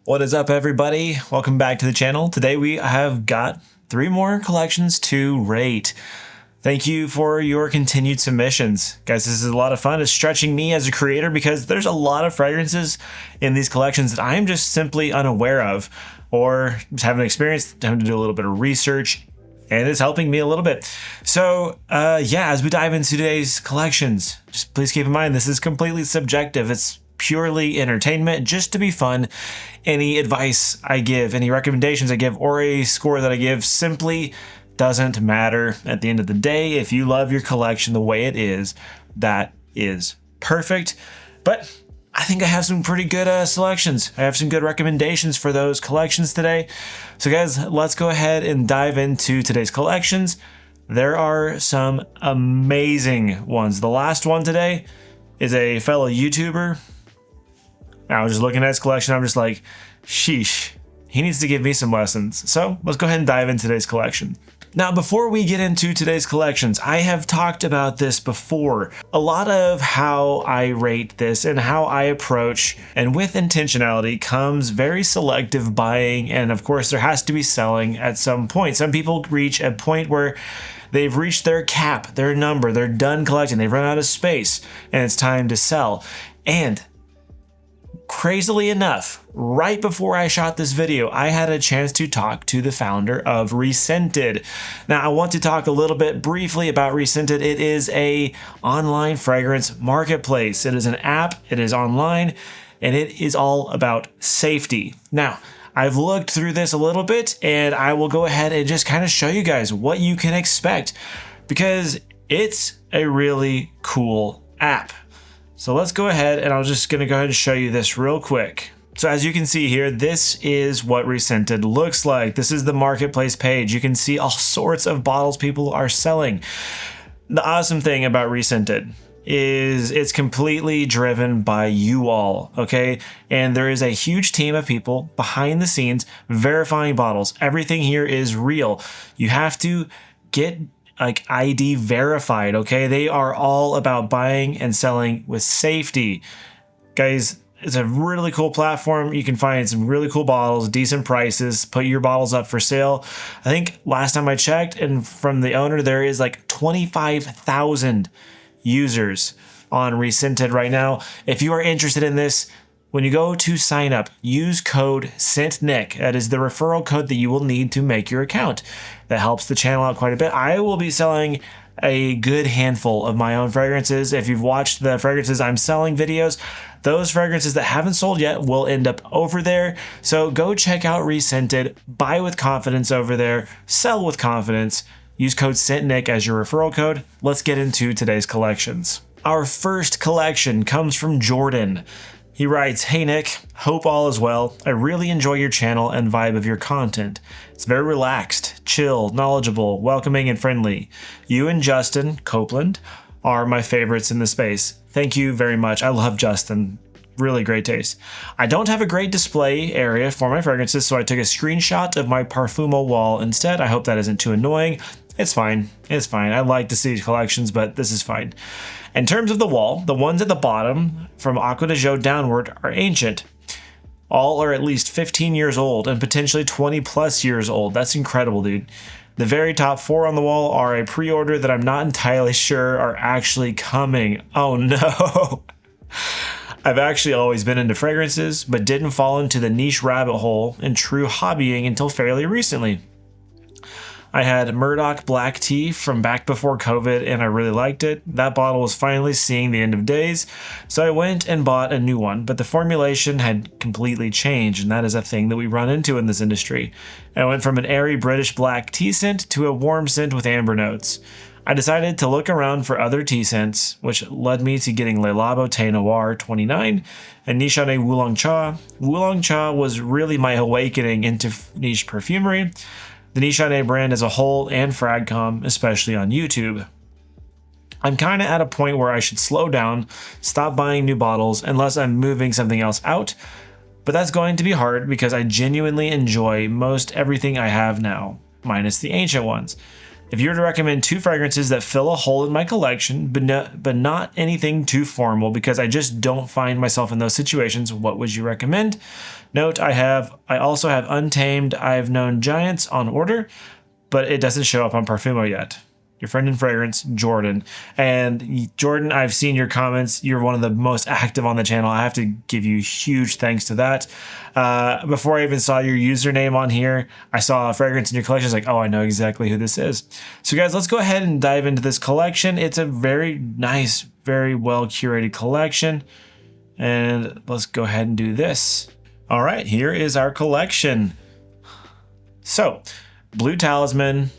What is up, everybody? Welcome back to the channel. Today we have got 3 more collections to rate. Thank you for your continued submissions. Guys, this is a lot of fun. It's stretching me as a creator because there's a lot of fragrances in these collections that I'm just simply unaware of or just haven't experienced, having to do a little bit of research, and it's helping me a little bit. So yeah, as we dive into today's collections, just please keep in mind this is completely subjective. It's purely entertainment, just to be fun. Any advice I give, any recommendations I give, or a score that I give simply doesn't matter. At the end of the day, if you love your collection the way it is, that is perfect. But I think I have some pretty good selections. I have some good recommendations for those collections today. So guys, let's go ahead and dive into today's collections. There are some amazing ones. The last one today is a fellow YouTuber. I was just looking at his collection. I'm just like, sheesh, he needs to give me some lessons. So let's go ahead and dive into today's collection. Now, before we get into today's collections, I have talked about this before. A lot of how I rate this and how I approach, and with intentionality comes very selective buying, and of course there has to be selling at some point. Some people reach a point where they've reached their cap, their number, they're done collecting, they've run out of space, and it's time to sell. And crazily enough, right before I shot this video, I had a chance to talk to the founder of Rescented. Now, I want to talk a little bit briefly about Rescented. It is a online fragrance marketplace. It is an app, it is online, and it is all about safety. Now, I've looked through this a little bit, and I will go ahead and just kind of show you guys what you can expect, because it's a really cool app. So let's go ahead, and I'm just gonna go ahead and show you this real quick. So as you can see here, this is what Rescented looks like. This is the marketplace page. You can see all sorts of bottles people are selling. The awesome thing about Rescented is it's completely driven by you all, okay? And there is a huge team of people behind the scenes verifying bottles. Everything here is real. You have to get like ID verified, okay? They are all about buying and selling with safety. Guys, it's a really cool platform. You can find some really cool bottles, decent prices, put your bottles up for sale. I think last time I checked, and from the owner, there is like 25,000 users on Rescented right now. If you are interested in this, when you go to sign up, use code SENTNICK. That is the referral code that you will need to make your account. That helps the channel out quite a bit. I will be selling a good handful of my own fragrances. If you've watched the fragrances I'm selling videos, those fragrances that haven't sold yet will end up over there. So go check out Rescented, buy with confidence over there, sell with confidence. Use code SENTNICK as your referral code. Let's get into today's collections. Our first collection comes from Jordan. He writes, "Hey Nick, hope all is well. I really enjoy your channel and vibe of your content. It's very relaxed, chill, knowledgeable, welcoming, and friendly. You and Justin Copeland are my favorites in the space. Thank you very much." I love Justin. Really great taste. "I don't have a great display area for my fragrances, so I took a screenshot of my Parfumo wall instead. I hope that isn't too annoying. It's fine. It's fine. I like to see collections, but this is fine. In terms of the wall, the ones at the bottom, from Aqua de Jo downward, are ancient. All are at least 15 years old and potentially 20 plus years old. That's incredible, dude. The very top 4 on the wall are a pre-order that I'm not entirely sure are actually coming. Oh no. I've actually always been into fragrances, but didn't fall into the niche rabbit hole in true hobbying until fairly recently. I had Murdoch Black Tea from back before COVID, and I really liked it. That bottle was finally seeing the end of days, so I went and bought a new one, but the formulation had completely changed, and that is a thing that we run into in this industry. I went from an airy British black tea scent to a warm scent with amber notes. I decided to look around for other tea scents, which led me to getting Le Labo Thé Noir 29 and Nishane Oolong Cha. Oolong Cha was really my awakening into niche perfumery, the Nishane brand as a whole, and Fragcom, especially on YouTube. I'm kinda at a point where I should slow down, stop buying new bottles unless I'm moving something else out, but that's going to be hard because I genuinely enjoy most everything I have now, minus the ancient ones. If you were to recommend 2 fragrances that fill a hole in my collection, but not anything too formal because I just don't find myself in those situations, what would you recommend? Note, I also have Untamed I've Known Giants on order, but it doesn't show up on Parfumo yet. Your friend in fragrance, Jordan. And Jordan, I've seen your comments. You're one of the most active on the channel. I have to give you huge thanks to that. Before I even saw your username on here, I saw a fragrance in your collection. I was like, oh, I know exactly who this is. So guys, let's go ahead and dive into this collection. It's a very nice, very well curated collection. And let's go ahead and do this. All right, here is our collection. So, Blue Talisman,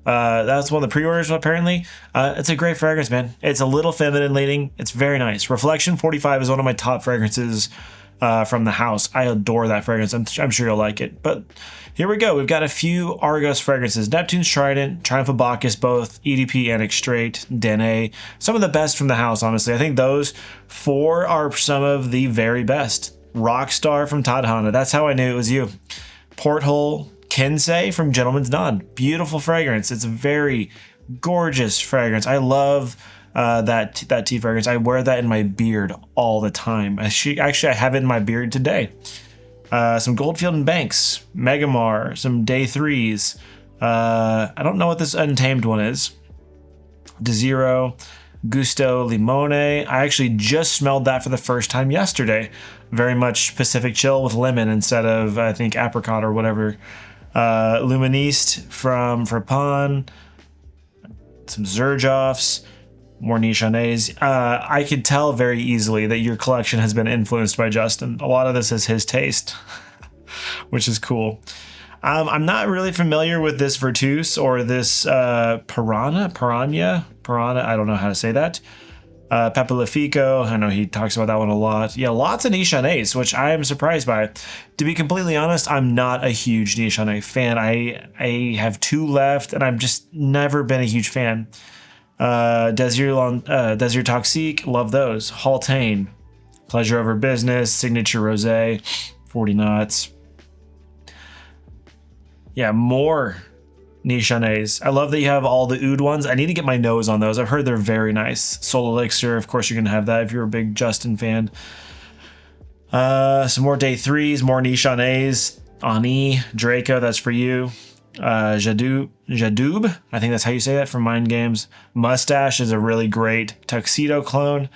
that's one of the pre-orders apparently. It's a great fragrance, man. It's a little feminine leaning. It's very nice. Reflection 45 is one of my top fragrances from the house. I adore that fragrance. I'm sure you'll like it. But here we go. We've got a few Argos fragrances. Neptune's Trident, Triumph of Bacchus, both EDP and Extrait, Dene. Some of the best from the house, honestly. I think those 4 are some of the very best. Rockstar from Tadhana. That's how I knew it was you. Porthole, Kensei from Gentleman's Nod. Beautiful fragrance. It's a very gorgeous fragrance. I love that tea fragrance. I wear that in my beard all the time. Actually, I have it in my beard today. Some Goldfield and Banks, Megamar, some Day 3s. I don't know what this Untamed one is. DeZero, Gusto Limone. I actually just smelled that for the first time yesterday. Very much Pacific Chill with lemon instead of, I think, apricot or whatever. Luministe from Frappan. Some Xerjoffs. More Nichonnés. I could tell very easily that your collection has been influenced by Justin. A lot of this is his taste, which is cool. I'm not really familiar with this Virtus or this Piranha. I don't know how to say that. Papalifico, I know he talks about that one a lot. Yeah, lots of Nichonnés, which I am surprised by. To be completely honest, I'm not a huge Nichonné fan. I have 2 left, and I've just never been a huge fan. Desir Toxique, love those. Haltane, Pleasure Over Business, Signature Rosé, 40 Knots. Yeah, more Nichonnés. I love that you have all the oud ones. I need to get my nose on those. I've heard they're very nice. Soul Elixir, of course you're going to have that if you're a big Justin fan. Some more Day 3s, more Nichonnés. Ani, Draco, that's for you. Jadoub, I think that's how you say that, from Mind Games. Mustache is a really great Tuxedo clone.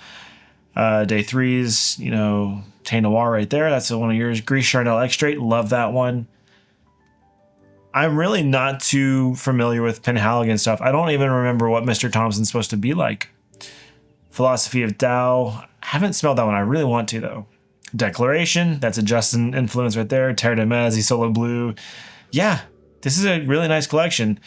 Day 3s, you know, Teint Noir right there. That's one of yours. Gris Charnel Extrait, love that one. I'm really not too familiar with Penhaligon stuff. I don't even remember what Mr. Thompson's supposed to be like. Philosophy of Tao. I haven't smelled that one. I really want to, though. Declaration. That's a Justin influence right there. Terre de Mezzi, Solo Blue. Yeah, this is a really nice collection.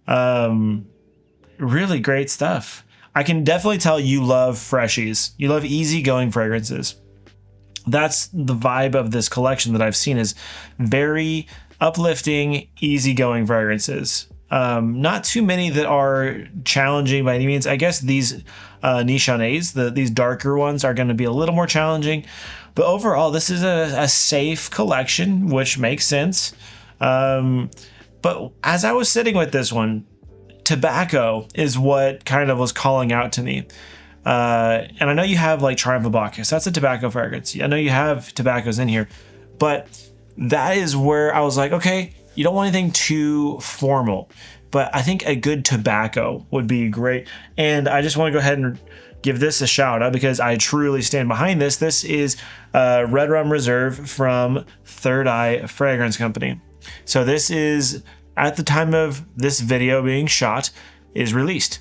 Really great stuff. I can definitely tell you love freshies. You love easygoing fragrances. That's the vibe of this collection that I've seen, is very uplifting, easygoing fragrances. Not too many that are challenging by any means. I guess these Nichonnés, these darker ones, are going to be a little more challenging. But overall, this is a safe collection, which makes sense. But as I was sitting with this one, tobacco is what kind of was calling out to me. And I know you have like Triumph of Bacchus. That's a tobacco fragrance. I know you have tobaccos in here, but that is where I was like, okay, you don't want anything too formal, but I think a good tobacco would be great. And I just want to go ahead and give this a shout out because I truly stand behind this. This is Red Rum Reserve from Third Eye Fragrance Company. So this is, at the time of this video being shot, is released.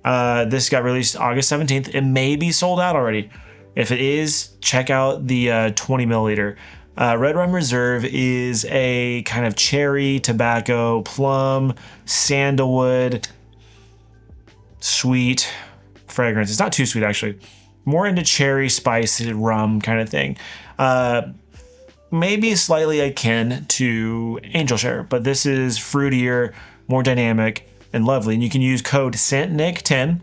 This got released August 17th. It may be sold out already. If it is, check out the 20 milliliter. Red Rum Reserve is a kind of cherry, tobacco, plum, sandalwood, sweet fragrance. It's not too sweet, actually. More into cherry, spice, rum kind of thing. Maybe slightly akin to Angel Share, but this is fruitier, more dynamic, and lovely. And you can use code SANTNIC10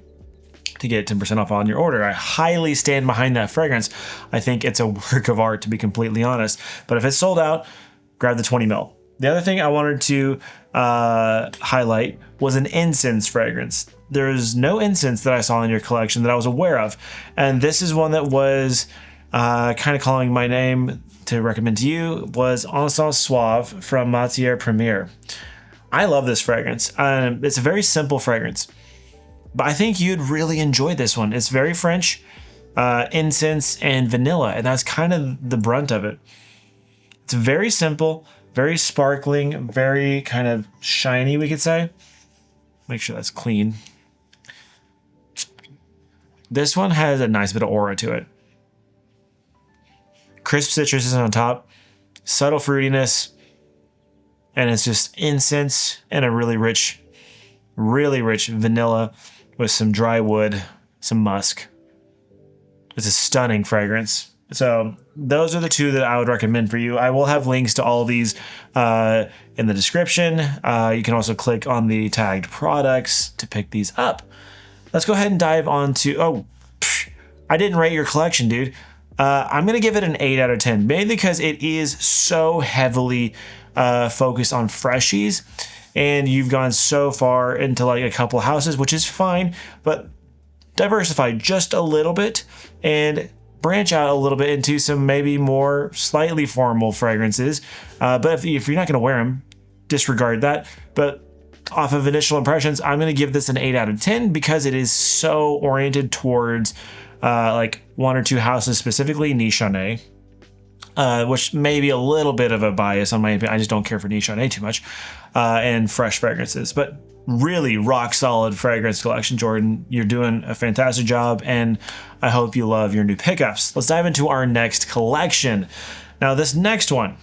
to get 10% off on your order. I highly stand behind that fragrance. I think it's a work of art, to be completely honest. But if it's sold out, grab the 20 mil. The other thing I wanted to highlight was an incense fragrance. There's no incense that I saw in your collection that I was aware of. And this is one that was kind of calling my name to recommend to you, was Encens Suave from Matière Première. I love this fragrance. It's a very simple fragrance, but I think you'd really enjoy this one. It's very French, incense and vanilla, and that's kind of the brunt of it. It's very simple, very sparkling, very kind of shiny, we could say. Make sure that's clean. This one has a nice bit of aura to it. Crisp citrus is on top, subtle fruitiness, and it's just incense and a really rich vanilla with some dry wood, some musk. It's a stunning fragrance. So those are the two that I would recommend for you. I will have links to all these in the description. You can also click on the tagged products to pick these up. Let's go ahead and dive on to, I didn't rate your collection, dude. I'm going to give it an 8 out of 10, mainly because it is so heavily focused on freshies, and you've gone so far into like a couple houses, which is fine, but diversify just a little bit and branch out a little bit into some maybe more slightly formal fragrances. But if you're not going to wear them, disregard that. But off of initial impressions, I'm going to give this an 8 out of 10 because it is so oriented towards like 1 or 2 houses, specifically Nichonnet, which may be a little bit of a bias on my opinion. I just don't care for Nichonnet too much, and fresh fragrances. But really rock solid fragrance collection, Jordan. You're doing a fantastic job, and I hope you love your new pickups. Let's dive into our next collection. Now, this next one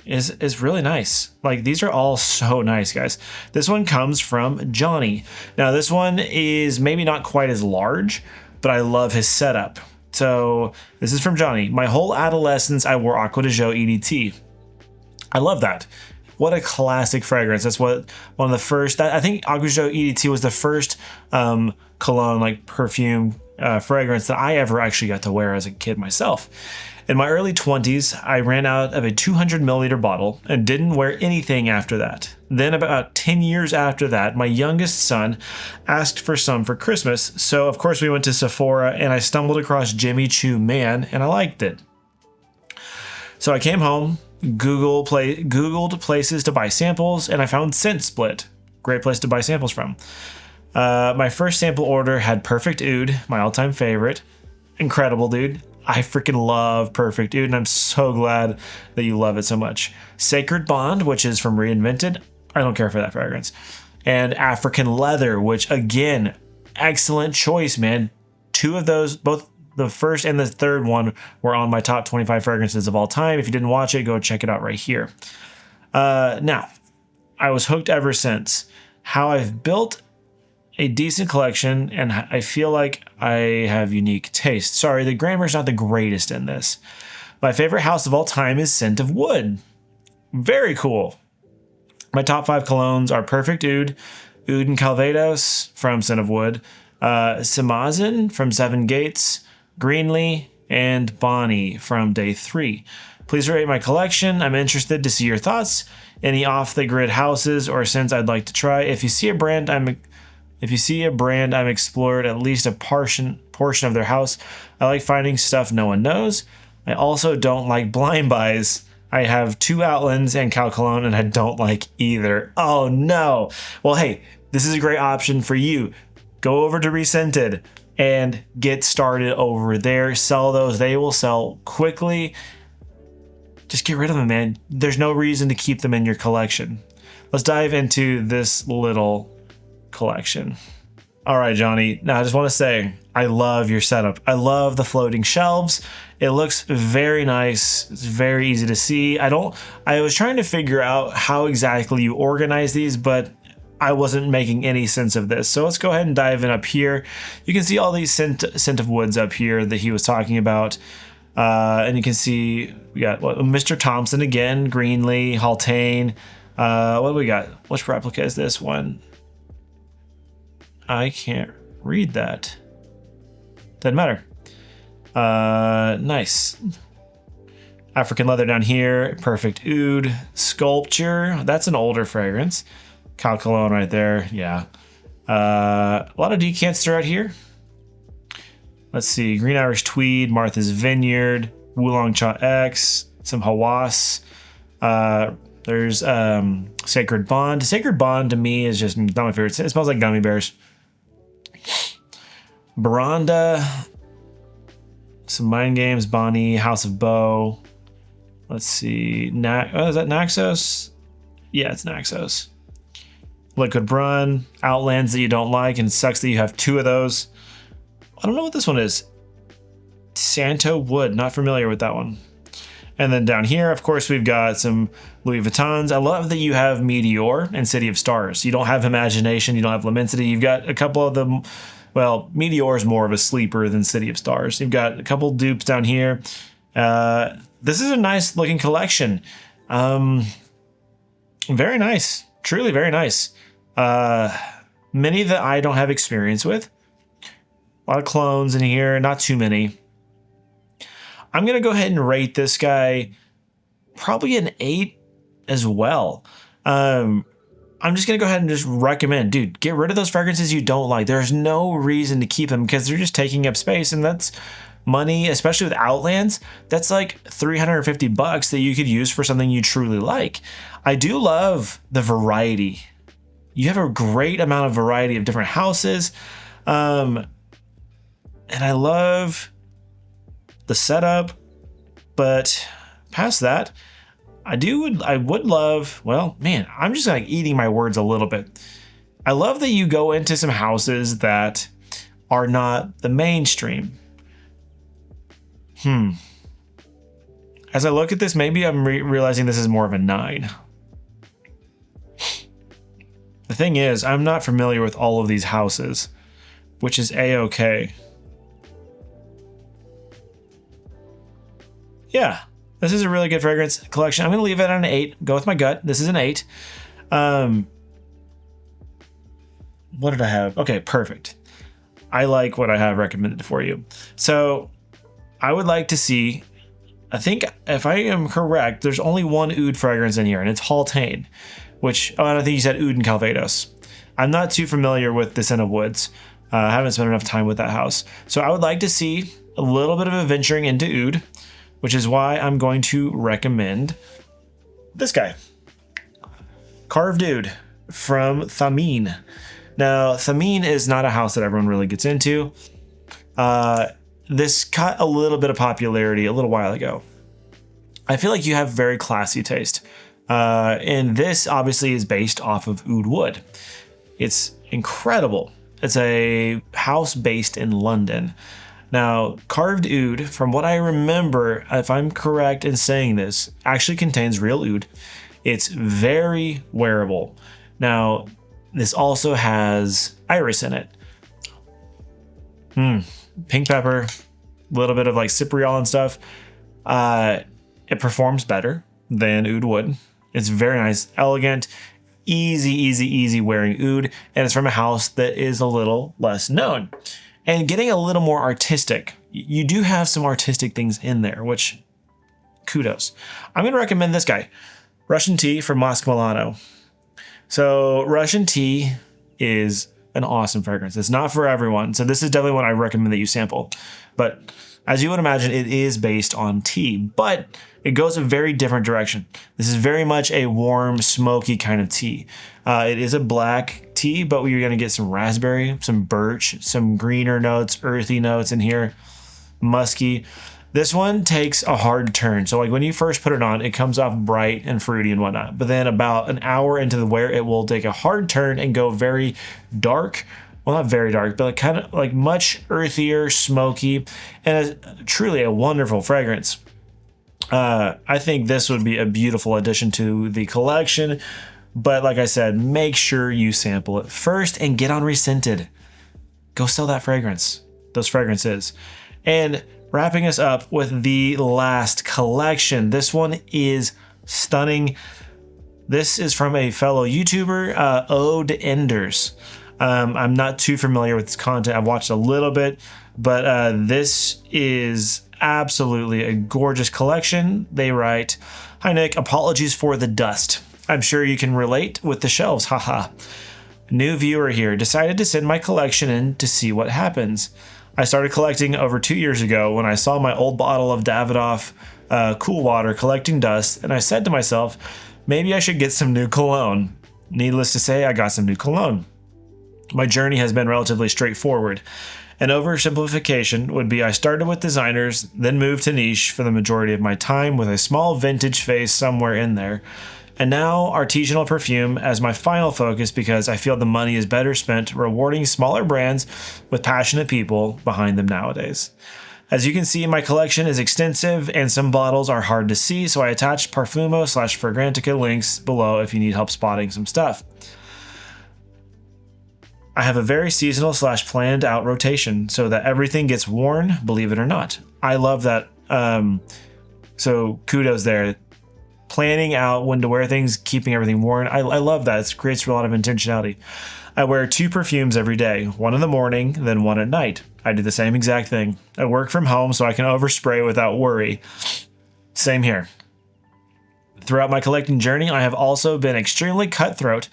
is really nice. Like, these are all so nice, guys. This one comes from Johnny. Now, this one is maybe not quite as large, but I love his setup. So this is from Johnny. My whole adolescence, I wore Acqua di Gio EDT. I love that. What a classic fragrance. That's one of the first, I think Acqua di Gio EDT was the first cologne, like perfume fragrance that I ever actually got to wear as a kid myself. In my early 20s, I ran out of a 200 milliliter bottle and didn't wear anything after that. Then about 10 years after that, my youngest son asked for some for Christmas. So of course we went to Sephora and I stumbled across Jimmy Choo Man and I liked it. So I came home, Googled places to buy samples, and I found Scent Split. Great place to buy samples from. My first sample order had Perfect Oud, my all-time favorite. Incredible, dude. I freaking love Perfect Oud, and I'm so glad that you love it so much. Sacred Bond, which is from Reinvented. I don't care for that fragrance. And African Leather, which, again, excellent choice, man. 2 of those, both the first and the third one, were on my top 25 fragrances of all time. If you didn't watch it, go check it out right here. Now, I was hooked ever since. How I've built a decent collection, and I feel like I have unique taste. Sorry, the grammar's not the greatest in this. My favorite house of all time is Scent of Wood. Very cool. My top 5 colognes are Perfect Oud, Oud and Calvados from Scent of Wood, Simazin from Seven Gates, Greenlee, and Bonnie from Day 3. Please rate my collection. I'm interested to see your thoughts. Any off-the-grid houses or scents I'd like to try. If you see a brand I'm explored at least a portion of their house. I like finding stuff no one knows. I also don't like blind buys. I have 2 Outlands and Cal Cologne, and I don't like either. Oh no. Well, hey, this is a great option for you. Go over to Rescented and get started over there. Sell those. They will sell quickly. Just get rid of them, man. There's no reason to keep them in your collection. Let's dive into this little collection. All right, Johnny. Now I just want to say I love your setup. I love the floating shelves. It looks very nice. It's very easy to see. I was trying to figure out how exactly you organize these, but I wasn't making any sense of this. So let's go ahead and dive in up here. You can see all these scent of woods up here that he was talking about. And you can see we got Mr. Thompson again, Greenlee, Haltane. What do we got? Which replica is this one? I can't read that. Doesn't matter. Nice. African leather down here. Perfect oud. Sculpture. That's an older fragrance. Cal Cologne right there. Yeah. A lot of decants throughout here. Let's see. Green Irish Tweed. Martha's Vineyard. Wulong Cha X. Some Hawas. There's Sacred Bond. Sacred Bond to me is just not my favorite. It smells like gummy bears. Baranda. Some Mind Games. Bonnie. House of Bow. Let's see. Is that Naxos? Yeah, it's Naxos. Liquid Brun. Outlands that you don't like, and it sucks that you have two of those. I don't know what this one is. Santo Wood. Not familiar with that one. And then down here, of course, we've got some Louis Vuittons. I love that you have Meteor and City of Stars. You don't have Imagination. You don't have Lamensity. You've got a couple of them. Well, Meteor is more of a sleeper than City of Stars. You've got a couple dupes down here. This is a nice looking collection. Very nice. Truly very nice. Many that I don't have experience with. A lot of clones in here. Not too many. I'm going to go ahead and rate this guy probably an 8 as well. I'm just going to go ahead and just recommend, dude, get rid of those fragrances you don't like. There's no reason to keep them because they're just taking up space, and that's money, especially with Outlands. That's like $350 that you could use for something you truly like. I do love the variety. You have a great amount of variety of different houses. And I love the setup, but past that, I would love, well, man, I'm just like eating my words a little bit. I love that you go into some houses that are not the mainstream. As I look at this, maybe I'm realizing this is more of a 9. The thing is, I'm not familiar with all of these houses, which is a-okay. Yeah, this is a really good fragrance collection. I'm going to leave it on an 8. Go with my gut. This is an 8. What did I have? Okay, perfect. I like what I have recommended for you. So I would like to see, I think if I am correct, there's only one oud fragrance in here, and it's Haltane, which, I think you said oud and Calvados. I'm not too familiar with the scent of woods. I haven't spent enough time with that house. So I would like to see a little bit of a venturing into oud, which is why I'm going to recommend this guy. Carved Oud from Thameen. Now, Thameen is not a house that everyone really gets into. This caught a little bit of popularity a little while ago. I feel like you have very classy taste. And this obviously is based off of oud wood. It's incredible. It's a house based in London. Now, Carved Oud, from what I remember, if I'm correct in saying this, actually contains real oud. It's very wearable. Now, this also has iris in it. Pink pepper, a little bit of like cypriol and stuff. It performs better than oud would. It's very nice, elegant, easy wearing oud, and it's from a house that is a little less known. And getting a little more artistic. You do have some artistic things in there, which kudos. I'm going to recommend this guy, Russian Tea from Moscow Milano. So Russian Tea is an awesome fragrance. It's not for everyone. So this is definitely one I recommend that you sample. But as you would imagine, it is based on tea, but it goes a very different direction. This is very much a warm, smoky kind of tea. It is a black tea, but you're going to get some raspberry, some birch, some greener notes, earthy notes in here, musky. This one takes a hard turn. So like when you first put it on, it comes off bright and fruity and whatnot. But then about an hour into the wear, it will take a hard turn and go very dark. Well, not very dark, but like kind of like much earthier, smoky, and truly a wonderful fragrance. I think this would be a beautiful addition to the collection. But like I said, make sure you sample it first and get on Rescented. Go sell that fragrance, those fragrances. And wrapping us up with the last collection. This one is stunning. This is from a fellow YouTuber, Eau de Enders. I'm not too familiar with this content. I've watched a little bit, but this is absolutely a gorgeous collection. They write, "Hi Nick, apologies for the dust. I'm sure you can relate with the shelves, haha. New viewer here, decided to send my collection in to see what happens. I started collecting over 2 years ago when I saw my old bottle of Davidoff cool water collecting dust, and I said to myself, maybe I should get some new cologne. Needless to say, I got some new cologne. My journey has been relatively straightforward. An oversimplification would be I started with designers, then moved to niche for the majority of my time with a small vintage face somewhere in there. And now artisanal perfume as my final focus because I feel the money is better spent rewarding smaller brands with passionate people behind them nowadays. As you can see, my collection is extensive and some bottles are hard to see, so I attached Parfumo/Fragrantica links below if you need help spotting some stuff. I have a very seasonal/planned out rotation so that everything gets worn, believe it or not. I love that. So kudos there. Planning out when to wear things, keeping everything worn. I love that. It creates a lot of intentionality. I wear 2 perfumes every day, one in the morning, then one at night. I do the same exact thing. I work from home so I can overspray without worry. Same here. Throughout my collecting journey, I have also been extremely cutthroat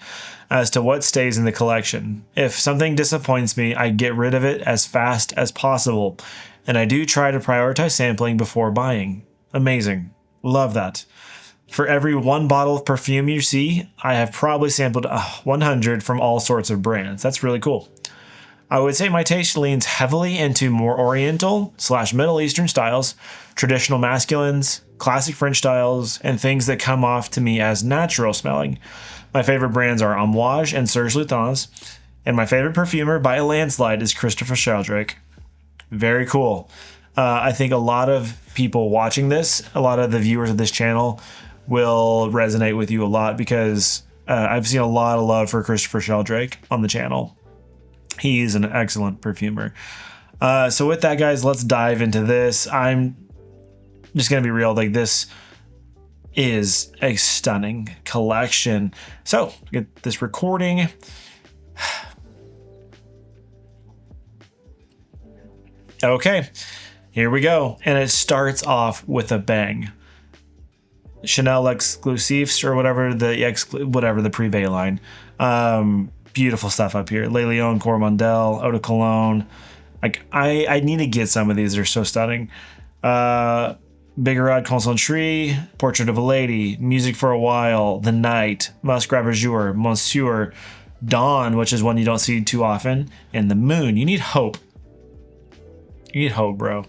as to what stays in the collection. If something disappoints me, I get rid of it as fast as possible. And I do try to prioritize sampling before buying. Amazing. Love that. For every 1 bottle of perfume you see, I have probably sampled 100 from all sorts of brands. That's really cool. I would say my taste leans heavily into more Oriental/Middle Eastern styles, traditional masculines, classic French styles, and things that come off to me as natural smelling. My favorite brands are Amouage and Serge Lutens, and my favorite perfumer by a landslide is Christopher Sheldrake. Very cool. I think a lot of people watching this, a lot of the viewers of this channel will resonate with you a lot because I've seen a lot of love for Christopher Sheldrake on the channel. He's an excellent perfumer. So with that, guys, let's dive into this. I'm just going to be real. Like, this is a stunning collection. So get this recording. Okay, here we go. And it starts off with a bang. Chanel Exclusifs or whatever the Privé line. Beautiful stuff up here. Le Lion, Coromandel, Eau de Cologne. Like, I need to get some of these. They're so stunning. Bigarade Concentré, Portrait of a Lady, Music for a While, The Night, Musc Ravageur, Monsieur, Dawn, which is one you don't see too often, and The Moon. You need hope. You need hope, bro.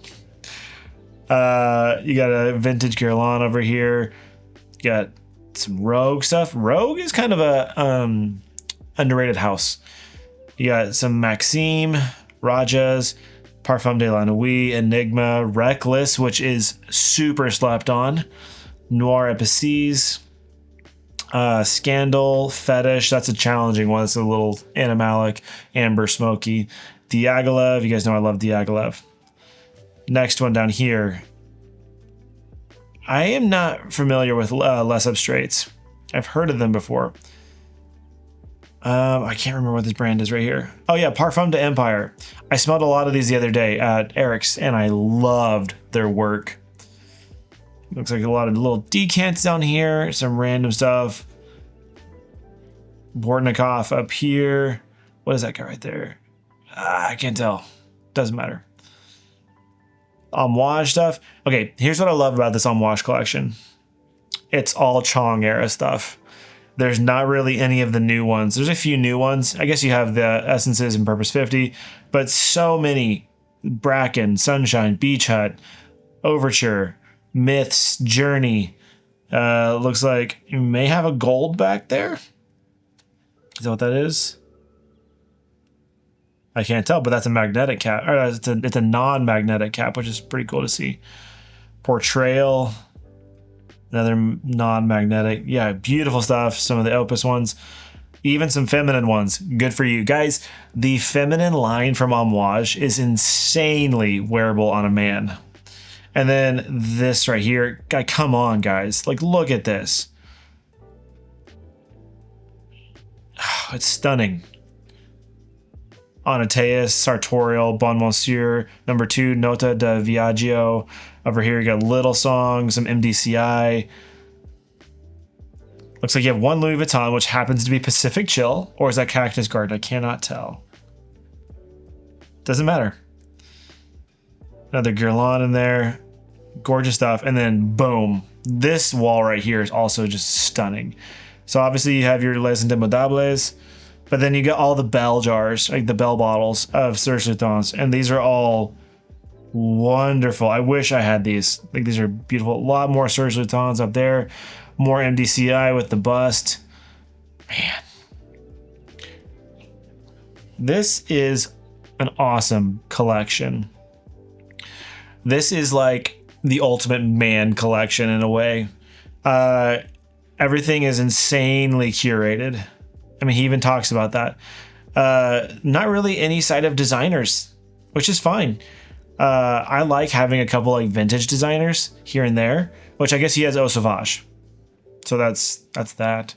You got a vintage Guerlain over here. You got some Rogue stuff. Rogue is kind of a underrated house. You got some Maxime, Rajas, Parfum de la Nuit, Enigma, Reckless, which is super slept on, Noir Epicese, Scandal, Fetish. That's a challenging one. It's a little animalic, amber, smoky. Diaghilev. You guys know I love Diaghilev. Next one down here. I am not familiar with Les Abstraits. I've heard of them before. I can't remember what this brand is right here. Oh yeah, Parfum de Empire. I smelled a lot of these the other day at Eric's and I loved their work. Looks like a lot of little decants down here, some random stuff. Bortnikov up here. What is that guy right there? I can't tell. Doesn't matter. Amouage stuff. Okay, here's what I love about this Amouage collection. It's all Chong era stuff. There's not really any of the new ones. There's a few new ones. I guess you have the Essences and Purpose 50, but so many. Bracken, Sunshine, Beach Hut, Overture, Myths, Journey. Looks like you may have a gold back there. Is that what that is? I can't tell, but that's a magnetic cap. Or it's a non-magnetic cap, which is pretty cool to see. Portrayal. Another non-magnetic. Yeah, beautiful stuff. Some of the Opus ones. Even some feminine ones. Good for you. Guys, the feminine line from Amouage is insanely wearable on a man. And then this right here. God, come on, guys. Like, look at this. It's stunning. Onoteus, Sartorial, Bon Monsieur. Number 2, Nota de Viaggio. Over here, you got Little Song, some MDCI. Looks like you have one Louis Vuitton, which happens to be Pacific Chill. Or is that Cactus Garden? I cannot tell. Doesn't matter. Another Guerlain in there. Gorgeous stuff. And then, boom. This wall right here is also just stunning. So obviously you have your Les Indemodables. But then you got all the bell jars, like the bell bottles of Serge Lutens. And these are all wonderful. I wish I had these. Like, these are beautiful. A lot more Serge Lutens up there. More MDCI with the bust. Man. This is an awesome collection. This is like the ultimate man collection in a way. Everything is insanely curated. I mean, he even talks about that. Not really any side of designers, which is fine. I like having a couple like vintage designers here and there, which I guess he has Eau Sauvage. So that's that.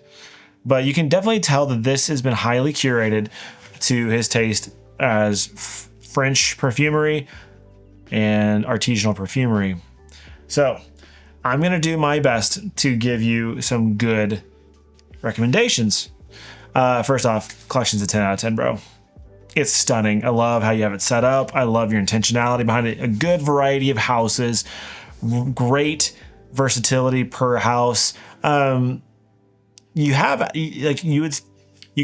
But you can definitely tell that this has been highly curated to his taste as French perfumery and artisanal perfumery. So I'm going to do my best to give you some good recommendations. First off, collection's a 10 out of 10, bro. It's stunning. I love how you have it set up. I love your intentionality behind it. A good variety of houses, great versatility per house. You have like you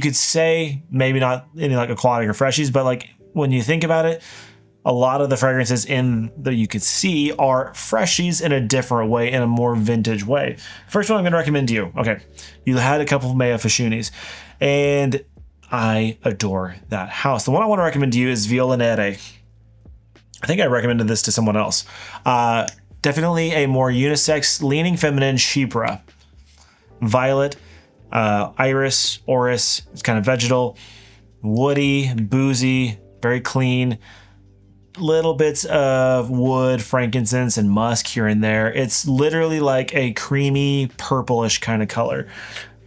could say maybe not any like aquatic or freshies, but like when you think about it, a lot of the fragrances in that you could see are freshies in a different way, in a more vintage way. First one I'm going to recommend to you. Okay, you had a couple of Mea Fasciunis, and I adore that house. The one I want to recommend to you is Violinere. I think I recommended this to someone else. Definitely a more unisex, leaning feminine Chypre. Violet, iris, orris. It's kind of vegetal, woody, boozy, very clean. Little bits of wood, frankincense, and musk here and there. It's literally like a creamy, purplish kind of color.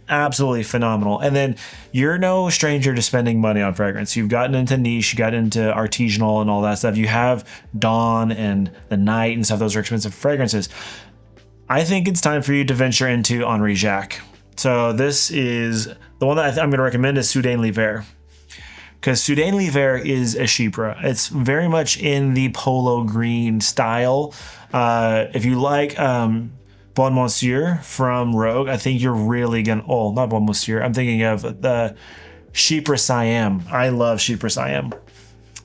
Absolutely phenomenal. And then you're no stranger to spending money on fragrance. You've gotten into niche, you got into artisanal and all that stuff. You have Dawn and the Night and stuff. Those are expensive fragrances. I think it's time for you to venture into Henri Jacques. So this is the one that I'm going to recommend is Soudain l'Hiver. Because Soudain l'Hiver is a Chypre. It's very much in the polo green style. If you like Bon Monsieur from Rogue, I think you're really gonna. Oh, not Bon Monsieur. I'm thinking of the Chypre Siam. I love Chypre Siam.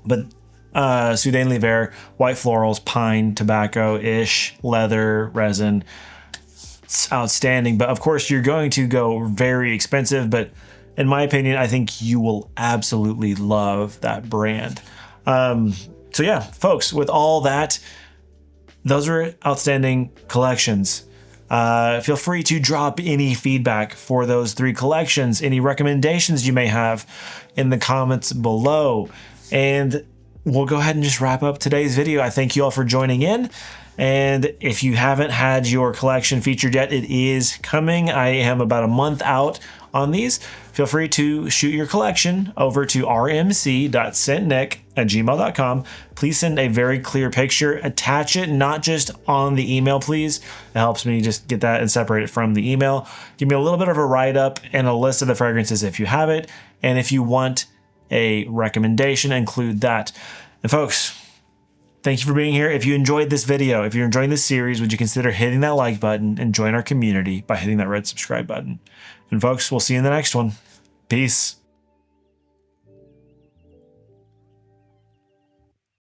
But Soudain l'Hiver, white florals, pine, tobacco-ish, leather, resin. It's outstanding. But of course, you're going to go very expensive. But in my opinion, I think you will absolutely love that brand. So yeah, folks, with all that, those are outstanding collections. Feel free to drop any feedback for those 3 collections, any recommendations you may have in the comments below. And we'll go ahead and just wrap up today's video. I thank you all for joining in. And if you haven't had your collection featured yet, it is coming. I am about a month out on these. Feel free to shoot your collection over to rmc.scentnick@gmail.com. Please send a very clear picture. Attach it, not just on the email, please. It helps me just get that and separate it from the email. Give me a little bit of a write-up and a list of the fragrances if you have it. And if you want a recommendation, include that. And folks, thank you for being here. If you enjoyed this video, if you're enjoying this series, would you consider hitting that like button and join our community by hitting that red subscribe button? And folks, we'll see you in the next one. Peace.